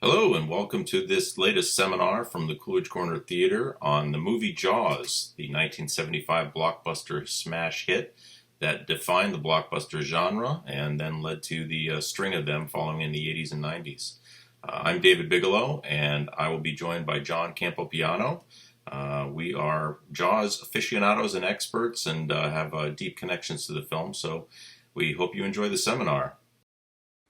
Hello, and welcome to this latest seminar from the Coolidge Corner Theatre on the movie Jaws, the 1975 blockbuster smash hit that defined the blockbuster genre and then led to the string of them following in the 80s and 90s. I'm David Bigelow, and I will be joined by John Campopiano. We are Jaws aficionados and experts and have deep connections to the film, so we hope you enjoy the seminar.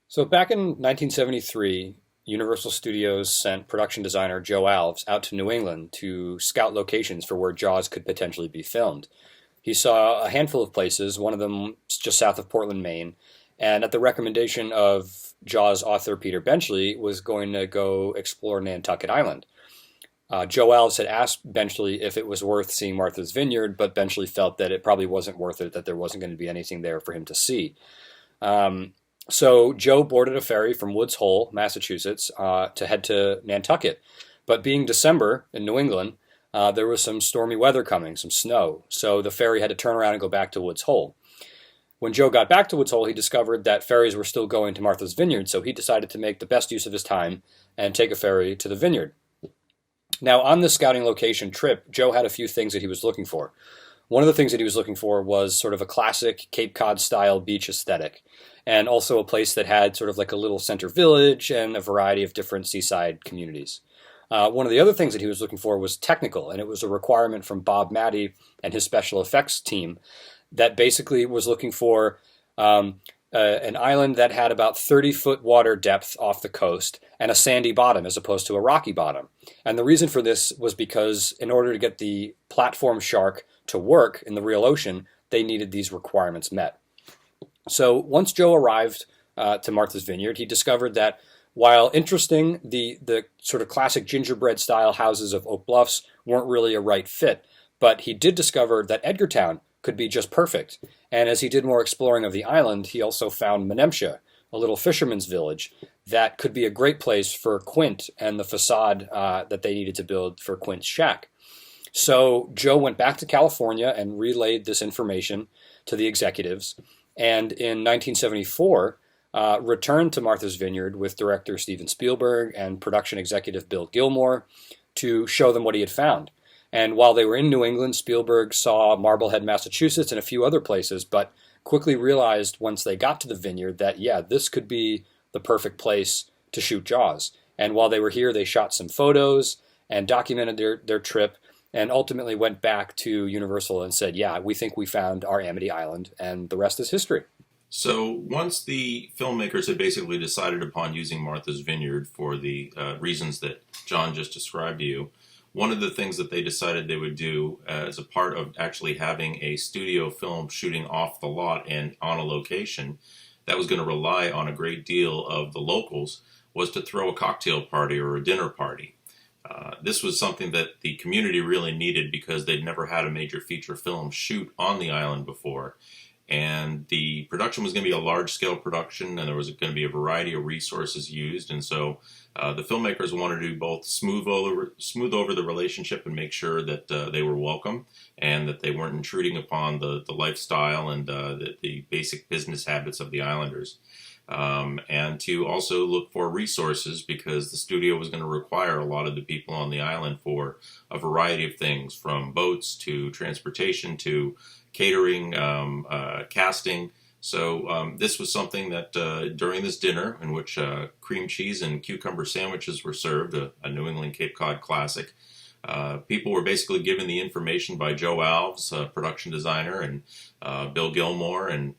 So back in 1973, Universal Studios sent production designer Joe Alves out to New England to scout locations for where Jaws could potentially be filmed. He saw a handful of places, one of them just south of Portland, Maine, and at the recommendation of Jaws author Peter Benchley, was going to go explore Nantucket Island. Joe Alves had asked Benchley if it was worth seeing Martha's Vineyard, but Benchley felt that it probably wasn't worth it, that there wasn't going to be anything there for him to see. So Joe boarded a ferry from Woods Hole, Massachusetts, to head to Nantucket. But being December in New England, there was some stormy weather coming, some snow. So the ferry had to turn around and go back to Woods Hole. When Joe got back to Woods Hole, he discovered that ferries were still going to Martha's Vineyard, so he decided to make the best use of his time and take a ferry to the Vineyard. Now, on this scouting location trip, Joe had a few things that he was looking for. One of the things that he was looking for was sort of a classic Cape Cod-style beach aesthetic, and also a place that had sort of like a little center village and a variety of different seaside communities. One of the other things that he was looking for was technical, and it was a requirement from Bob Matty and his special effects team that basically was looking for an island that had about 30-foot water depth off the coast and a sandy bottom as opposed to a rocky bottom. And the reason for this was because in order to get the platform shark to work in the real ocean, they needed these requirements met. So once Joe arrived to Martha's Vineyard, he discovered that while interesting, the sort of classic gingerbread-style houses of Oak Bluffs weren't really a right fit, but he did discover that Edgartown could be just perfect. And as he did more exploring of the island, he also found Menemsha, a little fisherman's village, that could be a great place for Quint and the facade that they needed to build for Quint's shack. So Joe went back to California and relayed this information to the executives, and in 1974 returned to Martha's Vineyard with director Steven Spielberg and production executive Bill Gilmore to show them what he had found. And while they were in New England, Spielberg saw Marblehead, Massachusetts, and a few other places, but quickly realized once they got to the vineyard that, yeah, this could be the perfect place to shoot Jaws. And while they were here, they shot some photos and documented their trip, and ultimately went back to Universal and said, yeah, we think we found our Amity Island, and the rest is history. So once the filmmakers had basically decided upon using Martha's Vineyard for the reasons that John just described to you, one of the things that they decided they would do as a part of actually having a studio film shooting off the lot and on a location that was going to rely on a great deal of the locals was to throw a cocktail party or a dinner party. This was something that the community really needed because they'd never had a major feature film shoot on the island before. And the production was going to be a large-scale production, and there was going to be a variety of resources used. And so the filmmakers wanted to both smooth over the relationship and make sure that they were welcome and that they weren't intruding upon the lifestyle and the basic business habits of the islanders. And to also look for resources because the studio was going to require a lot of the people on the island for a variety of things, from boats to transportation to catering, casting. So this was something that during this dinner, in which cream cheese and cucumber sandwiches were served, a New England Cape Cod classic, people were basically given the information by Joe Alves, production designer, and Bill Gilmore, and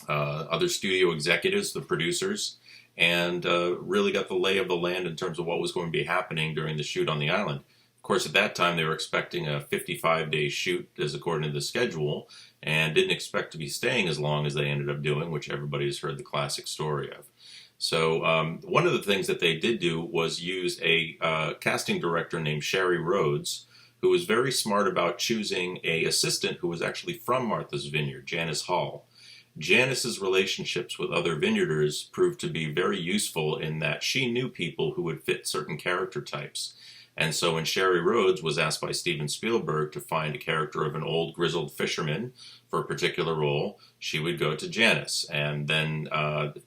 other studio executives, the producers, and really got the lay of the land in terms of what was going to be happening during the shoot on the island. Of course, at that time, they were expecting a 55-day shoot, as according to the schedule, and didn't expect to be staying as long as they ended up doing, which everybody has heard the classic story of. So one of the things that they did do was use a casting director named Sherry Rhodes, who was very smart about choosing an assistant who was actually from Martha's Vineyard, Janice Hall. Janice's relationships with other vineyarders proved to be very useful in that she knew people who would fit certain character types. And so when Sherry Rhodes was asked by Steven Spielberg to find a character of an old grizzled fisherman for a particular role, she would go to Janice. And then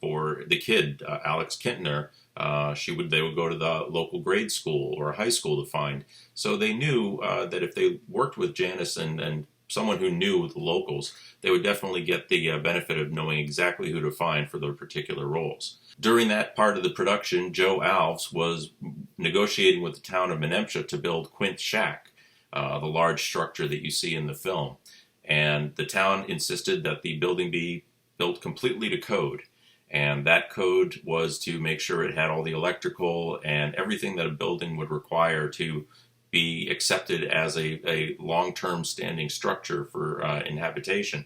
for the kid, Alex Kintner, They would go to the local grade school or high school to find. So they knew that if they worked with Janice and someone who knew the locals, they would definitely get the benefit of knowing exactly who to find for their particular roles. During that part of the production, Joe Alves was negotiating with the town of Menemsha to build Quint's shack, the large structure that you see in the film. And the town insisted that the building be built completely to code. And that code was to make sure it had all the electrical and everything that a building would require to be accepted as a long-term standing structure for inhabitation.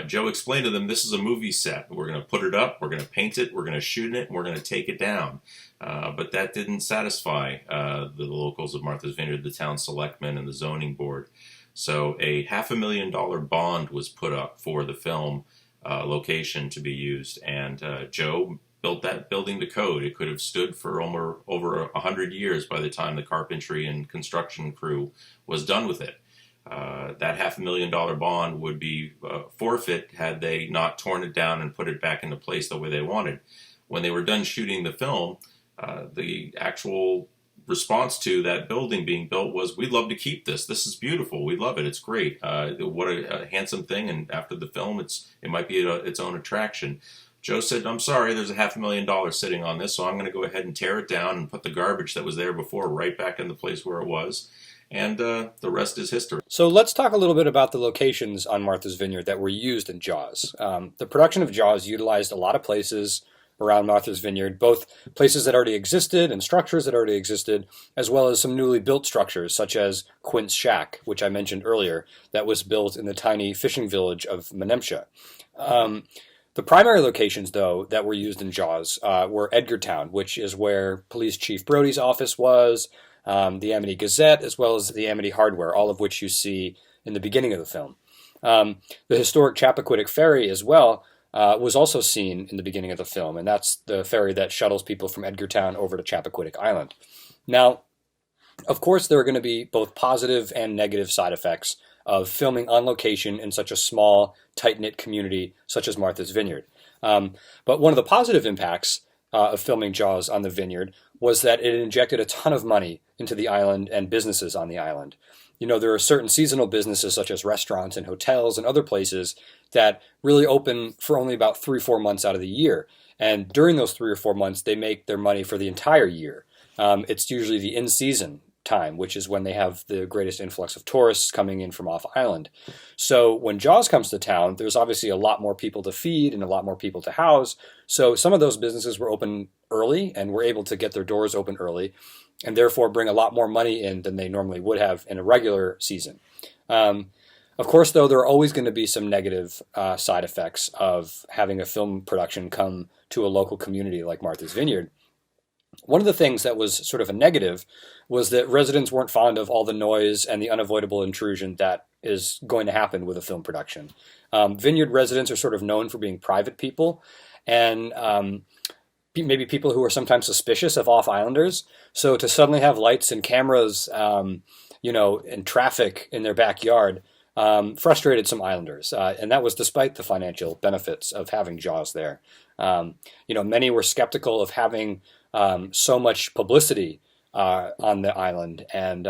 Joe explained to them, this is a movie set. We're going to put it up, we're going to paint it, we're going to shoot it, and we're going to take it down. But that didn't satisfy the locals of Martha's Vineyard, the town selectmen, and the zoning board. So a $500,000 bond was put up for the film location to be used, and Joe built that building to code. It could have stood for over 100 years by the time the carpentry and construction crew was done with it. That $500,000 bond would be forfeit had they not torn it down and put it back into place the way they wanted. When they were done shooting the film, the actual response to that building being built was, we'd love to keep this. This is beautiful. We love it. It's great. What a handsome thing. And after the film, it might be its own attraction. Joe said, I'm sorry, there's a $500,000 sitting on this, so I'm going to go ahead and tear it down and put the garbage that was there before right back in the place where it was. And the rest is history. So let's talk a little bit about the locations on Martha's Vineyard that were used in Jaws. The production of Jaws utilized a lot of places around Martha's Vineyard, both places that already existed and structures that already existed, as well as some newly built structures, such as Quint's shack, which I mentioned earlier, that was built in the tiny fishing village of Menemsha. The primary locations, though, that were used in Jaws were Edgartown, which is where Police Chief Brody's office was, the Amity Gazette, as well as the Amity Hardware, all of which you see in the beginning of the film. The historic Chappaquiddick Ferry, as well, was also seen in the beginning of the film, and that's the ferry that shuttles people from Edgartown over to Chappaquiddick Island. Now, of course, there are going to be both positive and negative side effects of filming on location in such a small, tight-knit community such as Martha's Vineyard. But one of the positive impacts of filming Jaws on the Vineyard was that it injected a ton of money into the island and businesses on the island. You know, there are certain seasonal businesses such as restaurants and hotels and other places that really open for only about 3 or 4 months out of the year. And during those 3 or 4 months, they make their money for the entire year. It's usually the in-season time, which is when they have the greatest influx of tourists coming in from off island. So when Jaws comes to town, there's obviously a lot more people to feed and a lot more people to house. So some of those businesses were open early and were able to get their doors open early, and therefore bring a lot more money in than they normally would have in a regular season. Of course, though, there are always going to be some negative side effects of having a film production come to a local community like Martha's Vineyard. One of the things that was sort of a negative was that residents weren't fond of all the noise and the unavoidable intrusion that is going to happen with a film production. Vineyard residents are sort of known for being private people, and maybe people who are sometimes suspicious of off-islanders. So to suddenly have lights and cameras, and traffic in their backyard frustrated some islanders. And that was despite the financial benefits of having Jaws there. Many were skeptical of having so much publicity on the island. And,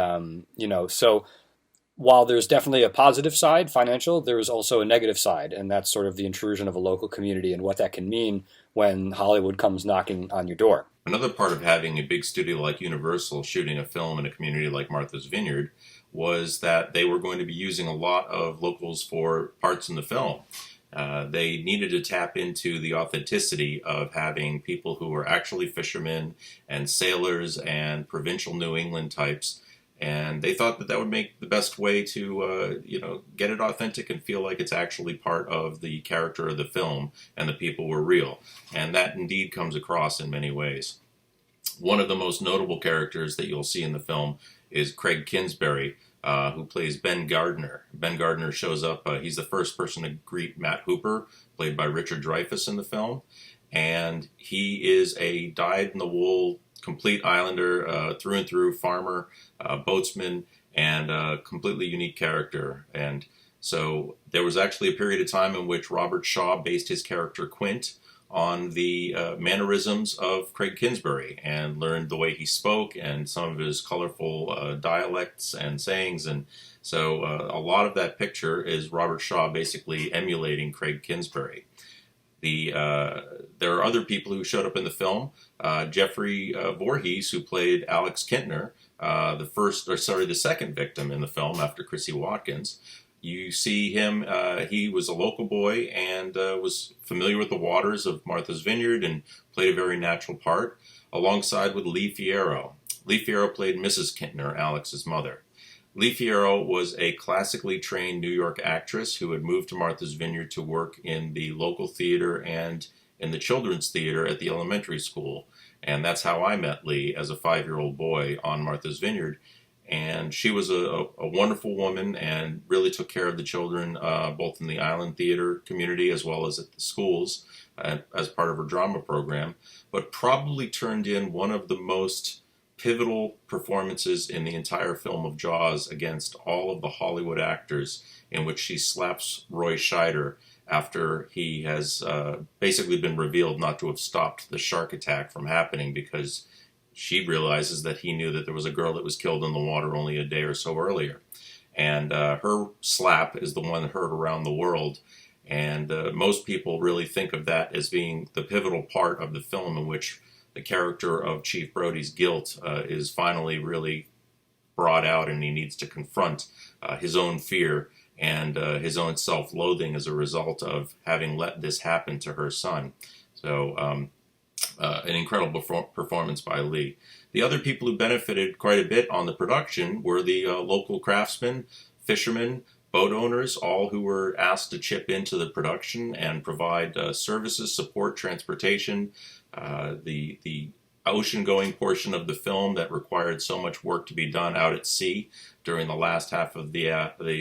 so while there's definitely a positive side, financial, there's also a negative side. And that's sort of the intrusion of a local community and what that can mean when Hollywood comes knocking on your door. Another part of having a big studio like Universal shooting a film in a community like Martha's Vineyard was that they were going to be using a lot of locals for parts in the film. They needed to tap into the authenticity of having people who were actually fishermen and sailors and provincial New England types, and they thought that would make the best way to get it authentic and feel like it's actually part of the character of the film and the people were real. And that indeed comes across in many ways. One of the most notable characters that you'll see in the film is Craig Kinsbury, who plays Ben Gardner. Ben Gardner shows up. He's the first person to greet Matt Hooper, played by Richard Dreyfuss in the film. And he is a dyed-in-the-wool, complete islander, through and through, farmer, boatsman, and a completely unique character. And so there was actually a period of time in which Robert Shaw based his character Quint on the mannerisms of Craig Kinsbury and learned the way he spoke and some of his colorful dialects and sayings. And so a lot of that picture is Robert Shaw basically emulating Craig Kinsbury. There are other people who showed up in the film. Jeffrey Voorhees, who played Alex Kintner, the second victim in the film after Chrissy Watkins. You see him, he was a local boy and was familiar with the waters of Martha's Vineyard and played a very natural part, alongside with Lee Fierro. Lee Fierro played Mrs. Kintner, Alex's mother. Lee Fierro was a classically trained New York actress who had moved to Martha's Vineyard to work in the local theater and in the children's theater at the elementary school. And that's how I met Lee as a 5-year-old boy on Martha's Vineyard. And she was a wonderful woman and really took care of the children, both in the island theater community as well as at the schools as part of her drama program, but probably turned in one of the most pivotal performances in the entire film of Jaws against all of the Hollywood actors, in which she slaps Roy Scheider after he has basically been revealed not to have stopped the shark attack from happening, because she realizes that he knew that there was a girl that was killed in the water only a day or so earlier. And her slap is the one heard around the world. And most people really think of that as being the pivotal part of the film, in which the character of Chief Brody's guilt is finally really brought out, and he needs to confront his own fear and his own self-loathing as a result of having let this happen to her son. So an incredible performance by Lee. The other people who benefited quite a bit on the production were the local craftsmen, fishermen, boat owners, all who were asked to chip into the production and provide services, support, transportation. The ocean-going portion of the film that required so much work to be done out at sea during the last half of the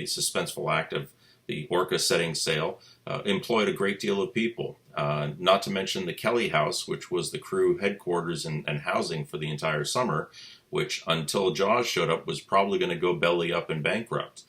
suspenseful act of the orca setting sail employed a great deal of people. Not to mention the Kelly House, which was the crew headquarters and housing for the entire summer, which until Jaws showed up was probably going to go belly up and bankrupt.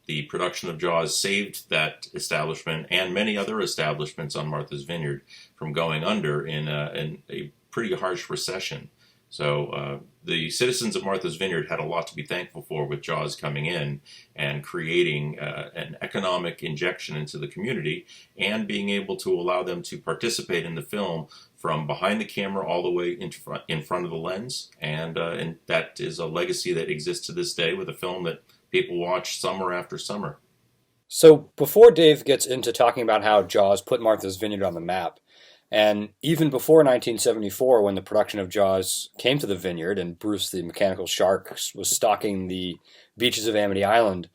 The production of Jaws saved that establishment and many other establishments on Martha's Vineyard from going under in a pretty harsh recession. So the citizens of Martha's Vineyard had a lot to be thankful for with Jaws coming in and creating an economic injection into the community and being able to allow them to participate in the film from behind the camera all the way in front of the lens. And that is a legacy that exists to this day with a film that people watch summer after summer. So before Dave gets into talking about how Jaws put Martha's Vineyard on the map, and even before 1974, when the production of Jaws came to the Vineyard and Bruce the Mechanical Shark was stalking the beaches of Amity Island,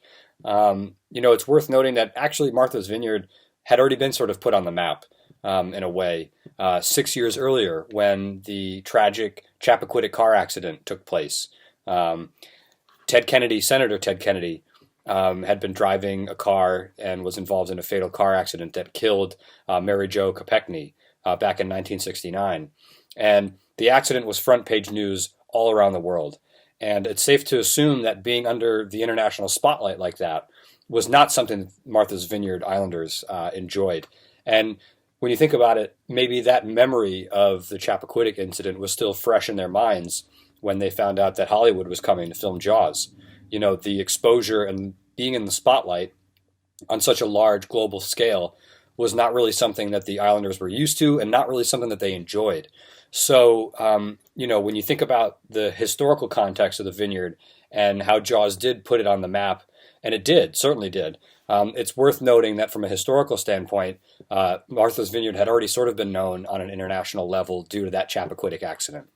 it's worth noting that actually Martha's Vineyard had already been sort of put on the map in a way 6 years earlier when the tragic Chappaquiddick car accident took place. Senator Ted Kennedy, had been driving a car and was involved in a fatal car accident that killed Mary Jo Kopechne back in 1969. And the accident was front page news all around the world. And it's safe to assume that being under the international spotlight like that was not something Martha's Vineyard Islanders enjoyed. And when you think about it, maybe that memory of the Chappaquiddick incident was still fresh in their minds when they found out that Hollywood was coming to film Jaws. The exposure and being in the spotlight on such a large global scale was not really something that the Islanders were used to and not really something that they enjoyed. So, when you think about the historical context of the Vineyard and how Jaws did put it on the map, and it did, certainly did, it's worth noting that from a historical standpoint, Martha's Vineyard had already sort of been known on an international level due to that Chappaquiddick accident.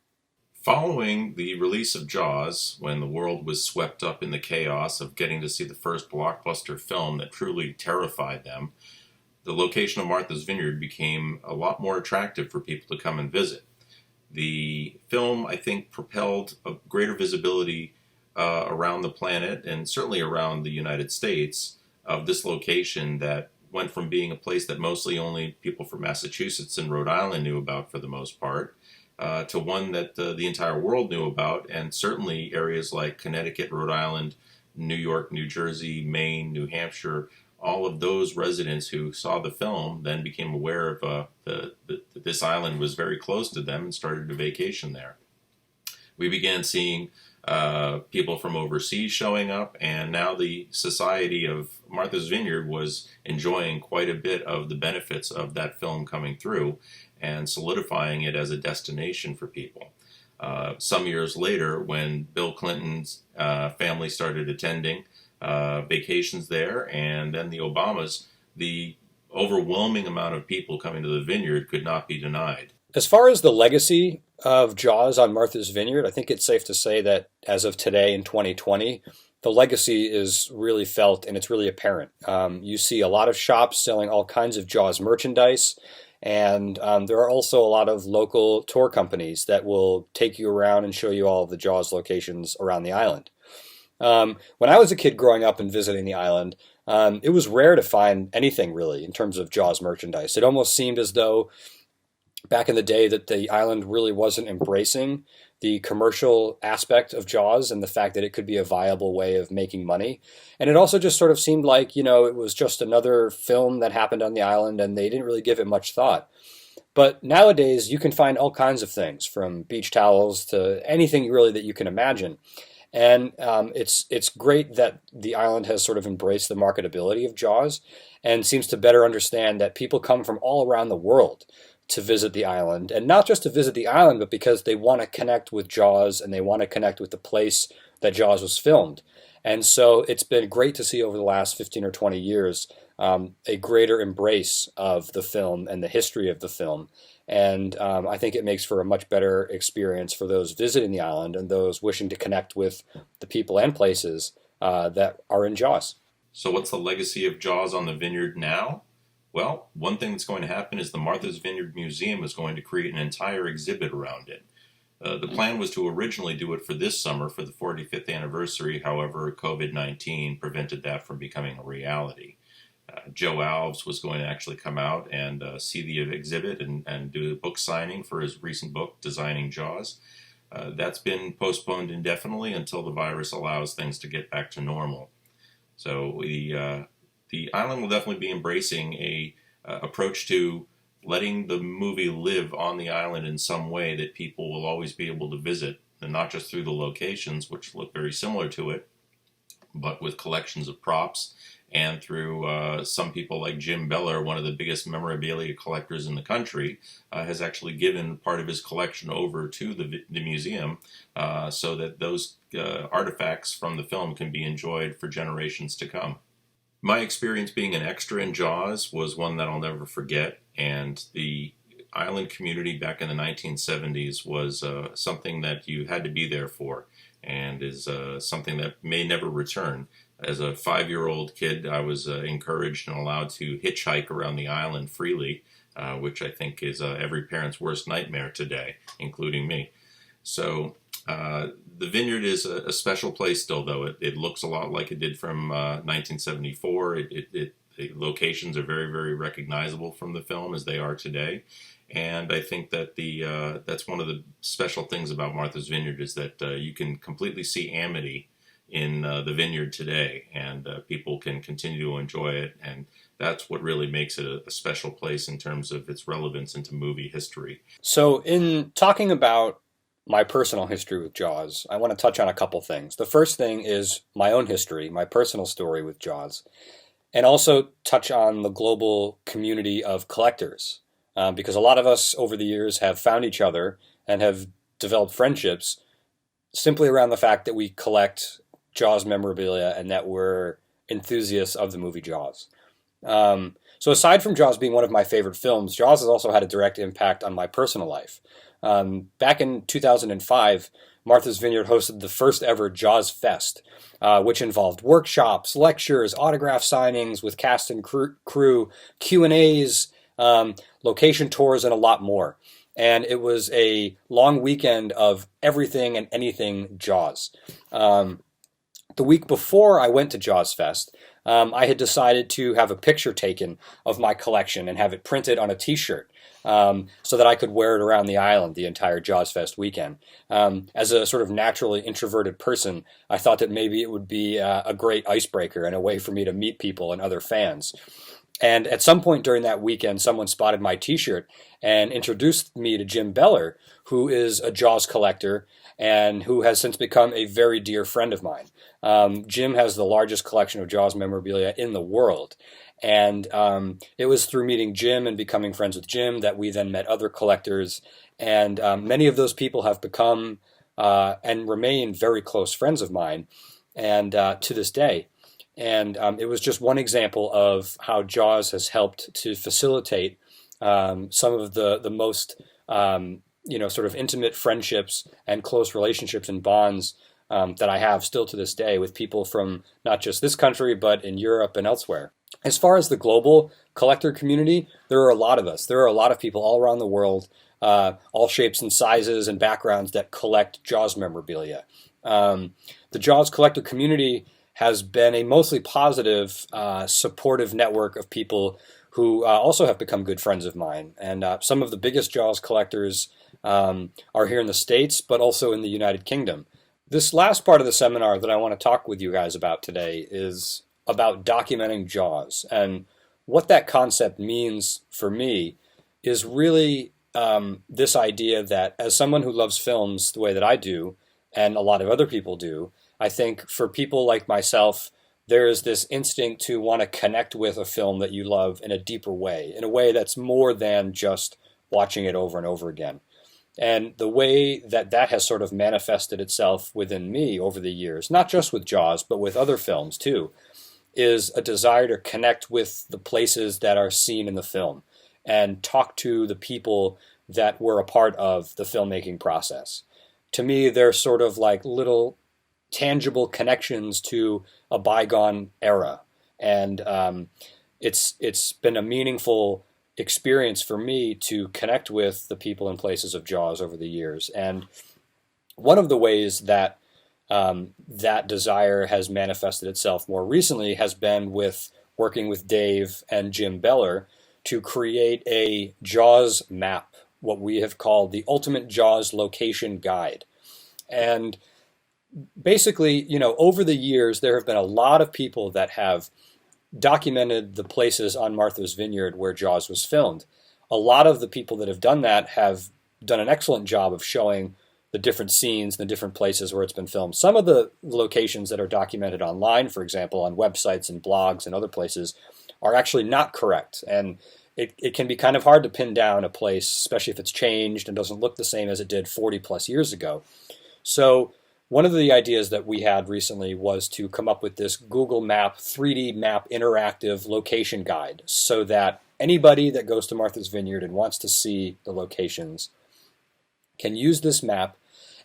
Following the release of Jaws, when the world was swept up in the chaos of getting to see the first blockbuster film that truly terrified them, the location of Martha's Vineyard became a lot more attractive for people to come and visit. The film, I think, propelled a greater visibility around the planet and certainly around the United States of this location that went from being a place that mostly only people from Massachusetts and Rhode Island knew about for the most part, to one that the entire world knew about, and certainly areas like Connecticut, Rhode Island, New York, New Jersey, Maine, New Hampshire all of those residents who saw the film then became aware of this island was very close to them and started to vacation there. We began seeing people from overseas showing up, and now the Society of Martha's Vineyard was enjoying quite a bit of the benefits of that film coming through and solidifying it as a destination for people. Some years later, when Bill Clinton's family started attending vacations there, and then the Obamas, the overwhelming amount of people coming to the Vineyard could not be denied. As far as the legacy of Jaws on Martha's Vineyard, I think it's safe to say that as of today in 2020, the legacy is really felt and it's really apparent. You see a lot of shops selling all kinds of Jaws merchandise, and there are also a lot of local tour companies that will take you around and show you all of the Jaws locations around the island. When I was a kid growing up and visiting the island, it was rare to find anything really in terms of Jaws merchandise. It almost seemed as though back in the day that the island really wasn't embracing the commercial aspect of Jaws and the fact that it could be a viable way of making money. And it also just sort of seemed like, it was just another film that happened on the island and they didn't really give it much thought. But nowadays you can find all kinds of things, from beach towels to anything really that you can imagine. And it's great that the island has sort of embraced the marketability of Jaws and seems to better understand that people come from all around the world to visit the island, and not just to visit the island, but because they want to connect with Jaws and they want to connect with the place that Jaws was filmed. And so it's been great to see over the last 15 or 20 years a greater embrace of the film and the history of the film. And I think it makes for a much better experience for those visiting the island and those wishing to connect with the people and places that are in Jaws. So what's the legacy of Jaws on the Vineyard now? Well, one thing that's going to happen is the Martha's Vineyard Museum is going to create an entire exhibit around it. The plan was to originally do it for this summer for the 45th anniversary. However, COVID-19 prevented that from becoming a reality. Joe Alves was going to actually come out and see the exhibit and do a book signing for his recent book, Designing Jaws. That's been postponed indefinitely until the virus allows things to get back to normal. So the island will definitely be embracing a approach to letting the movie live on the island in some way that people will always be able to visit, and not just through the locations, which look very similar to it, but with collections of props, and through some people like Jim Beller, one of the biggest memorabilia collectors in the country, has actually given part of his collection over to the museum so that those artifacts from the film can be enjoyed for generations to come. My experience being an extra in Jaws was one that I'll never forget, and the island community back in the 1970s was something that you had to be there for, and is something that may never return. As a 5-year-old kid, I was encouraged and allowed to hitchhike around the island freely, which I think is every parent's worst nightmare today, including me. So the Vineyard is a special place still, though. It looks a lot like it did from 1974. The locations are very, very recognizable from the film as they are today. And I think that that's one of the special things about Martha's Vineyard is that you can completely see Amity in the Vineyard today, and people can continue to enjoy it. And that's what really makes it a special place in terms of its relevance into movie history. So in talking about my personal history with Jaws, I want to touch on a couple things. The first thing is my own history, my personal story with Jaws, and also touch on the global community of collectors, because a lot of us over the years have found each other and have developed friendships simply around the fact that we collect Jaws memorabilia and that we're enthusiasts of the movie Jaws. So aside from Jaws being one of my favorite films, Jaws has also had a direct impact on my personal life. Back in 2005, Martha's Vineyard hosted the first ever Jaws Fest, which involved workshops, lectures, autograph signings with cast and crew, Q&As, location tours, and a lot more. And it was a long weekend of everything and anything Jaws. The week before I went to Jaws Fest, I had decided to have a picture taken of my collection and have it printed on a T-shirt so that I could wear it around the island the entire Jaws Fest weekend. As a sort of naturally introverted person, I thought that maybe it would be a great icebreaker and a way for me to meet people and other fans. And at some point during that weekend, someone spotted my T-shirt and introduced me to Jim Beller, who is a Jaws collector and who has since become a very dear friend of mine. Jim has the largest collection of Jaws memorabilia in the world. And it was through meeting Jim and becoming friends with Jim that we then met other collectors. And many of those people have become and remain very close friends of mine, and to this day. And it was just one example of how Jaws has helped to facilitate some of the most sort of intimate friendships and close relationships and bonds that I have still to this day with people from not just this country, but in Europe and elsewhere. As far as the global collector community, there are a lot of us. There are a lot of people all around the world, all shapes and sizes and backgrounds that collect Jaws memorabilia. The Jaws collector community has been a mostly positive, supportive network of people who also have become good friends of mine. And some of the biggest Jaws collectors are here in the States, but also in the United Kingdom. This last part of the seminar that I want to talk with you guys about today is about documenting Jaws. And what that concept means for me is really this idea that as someone who loves films the way that I do, and a lot of other people do, I think for people like myself, there is this instinct to want to connect with a film that you love in a deeper way, in a way that's more than just watching it over and over again. And the way that that has sort of manifested itself within me over the years, not just with Jaws, but with other films too, is a desire to connect with the places that are seen in the film and talk to the people that were a part of the filmmaking process. To me, they're sort of like little tangible connections to a bygone era. And it's been a meaningful experience for me to connect with the people and places of Jaws over the years. And one of the ways that that desire has manifested itself more recently has been with working with Dave and Jim Beller to create a Jaws map, what we have called the Ultimate Jaws Location Guide. And basically, over the years, there have been a lot of people that have documented the places on Martha's Vineyard where Jaws was filmed. A lot of the people that have done that have done an excellent job of showing the different scenes, the different places where it's been filmed. Some of the locations that are documented online, for example, on websites and blogs and other places, are actually not correct. And it can be kind of hard to pin down a place, especially if it's changed and doesn't look the same as it did 40 plus years ago. So one of the ideas that we had recently was to come up with this Google Map 3D map interactive location guide so that anybody that goes to Martha's Vineyard and wants to see the locations can use this map,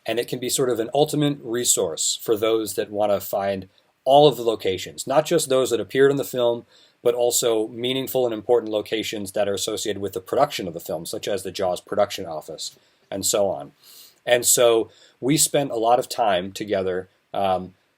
and it can be sort of an ultimate resource for those that want to find all of the locations, not just those that appeared in the film, but also meaningful and important locations that are associated with the production of the film, such as the Jaws production office and so on. And so we spent a lot of time together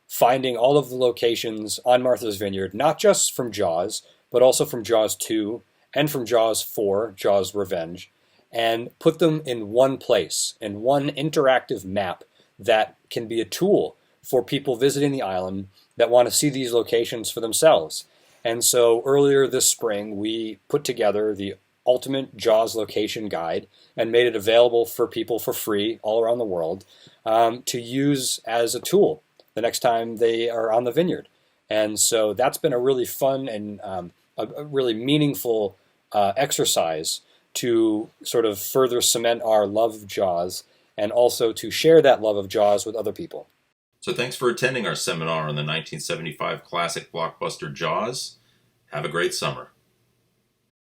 finding all of the locations on Martha's Vineyard, not just from Jaws, but also from Jaws 2 and from Jaws 4, Jaws Revenge, and put them in one place, in one interactive map that can be a tool for people visiting the island that want to see these locations for themselves. And so earlier this spring, we put together the Ultimate Jaws Location Guide and made it available for people for free all around the world to use as a tool the next time they are on the vineyard. And so that's been a really fun and a really meaningful exercise to sort of further cement our love of Jaws and also to share that love of Jaws with other people. So thanks for attending our seminar on the 1975 classic blockbuster Jaws. Have a great summer.